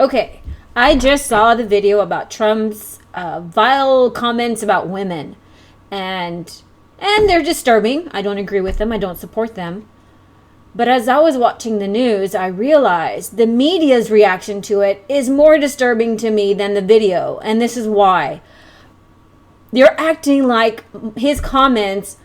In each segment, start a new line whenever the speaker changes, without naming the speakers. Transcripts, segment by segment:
Okay, I just saw the video about Trump's vile comments about women, and they're disturbing. I don't agree with them. I don't support them. But as I was watching the news, I realized the media's reaction to it is more disturbing to me than the video, and this is why. They're acting like his comments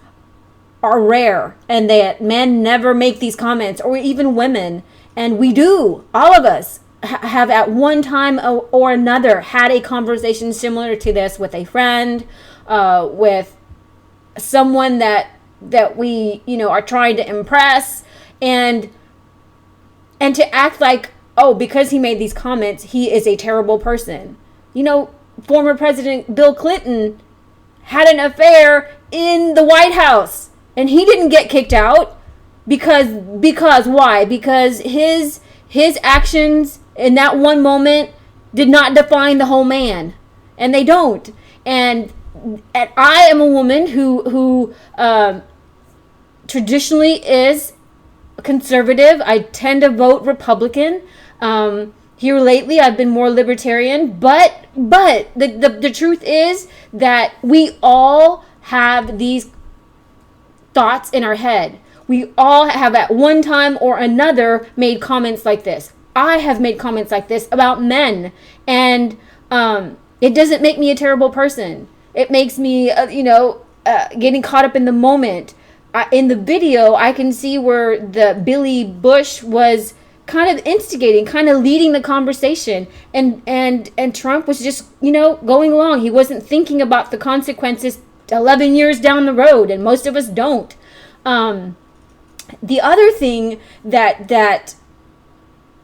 are rare and that men never make these comments, or even women. And we do. All of us have at one time or another had a conversation similar to this with a friend, with someone that we are trying to impress, and to act like, oh, because he made these comments, he is a terrible person. Former President Bill Clinton had an affair in the White House, and he didn't get kicked out because why? Because his actions in that one moment did not define the whole man, and they don't. And I am a woman who traditionally is conservative. I tend to vote Republican. Here lately, I've been more libertarian, but the truth is that we all have these thoughts in our head. We all have at one time or another made comments like this. I have made comments like this about men, and it doesn't make me a terrible person. It makes me, getting caught up in the moment. In the video, I can see where the Billy Bush was kind of instigating, kind of leading the conversation, and Trump was just, going along. He wasn't thinking about the consequences 11 years down the road, and most of us don't. The other thing that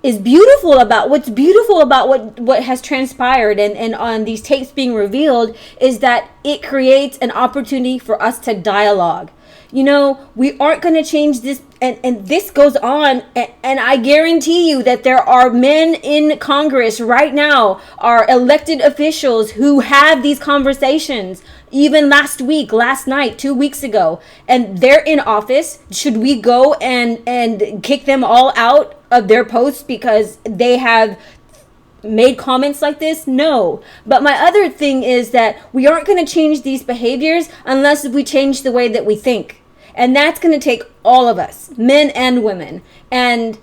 is beautiful about what has transpired and on these tapes being revealed is that it creates an opportunity for us to dialogue. We aren't going to change this, and this goes on, and I guarantee you that there are men in Congress right now, are elected officials who have these conversations, even last week, last night, 2 weeks ago, and they're in office. Should we go and kick them all out of their posts because they have made comments like this? No. But my other thing is that we aren't going to change these behaviors unless we change the way that we think. And that's going to take all of us, men and women. And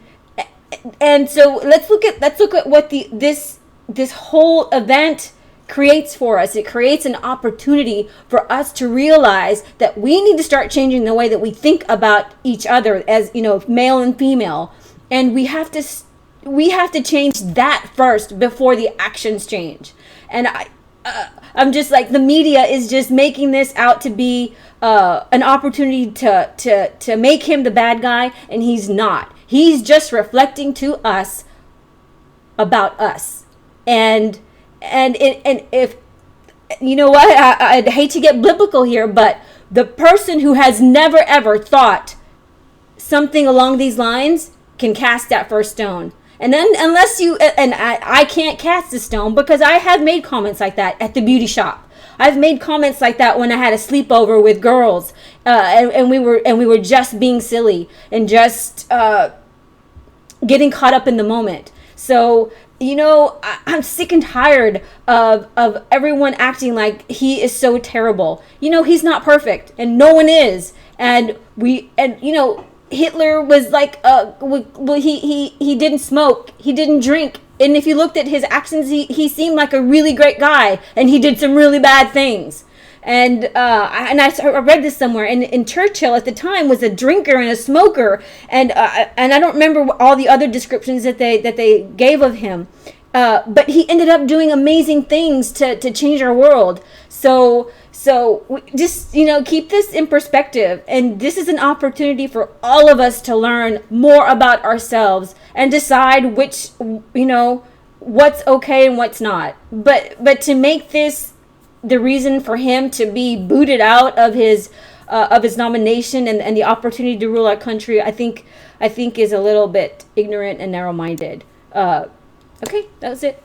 so let's look at what this whole event creates for us. It creates an opportunity for us to realize that we need to start changing the way that we think about each other as, male and female. And we have to change that first before the actions change. And I'm just like, the media is just making this out to be an opportunity to make him the bad guy, and he's not. He's just reflecting to us about us. And if I'd hate to get biblical here, but the person who has never ever thought something along these lines can cast that first stone. And then unless I can't cast a stone because I have made comments like that at the beauty shop. I've made comments like that when I had a sleepover with girls, and we were just being silly and just getting caught up in the moment. So I'm sick and tired of everyone acting like he is so terrible. He's not perfect, and no one is. And Hitler was like, he didn't smoke, he didn't drink, and if you looked at his actions, he seemed like a really great guy, and he did some really bad things. And I read this somewhere, and Churchill at the time was a drinker and a smoker, and I don't remember all the other descriptions that they gave of him, but he ended up doing amazing things to change our world. So just, keep this in perspective. And this is an opportunity for all of us to learn more about ourselves and decide which, what's okay and what's not. But to make this the reason for him to be booted out of his nomination and the opportunity to rule our country, I think is a little bit ignorant and narrow-minded. Okay, that was it.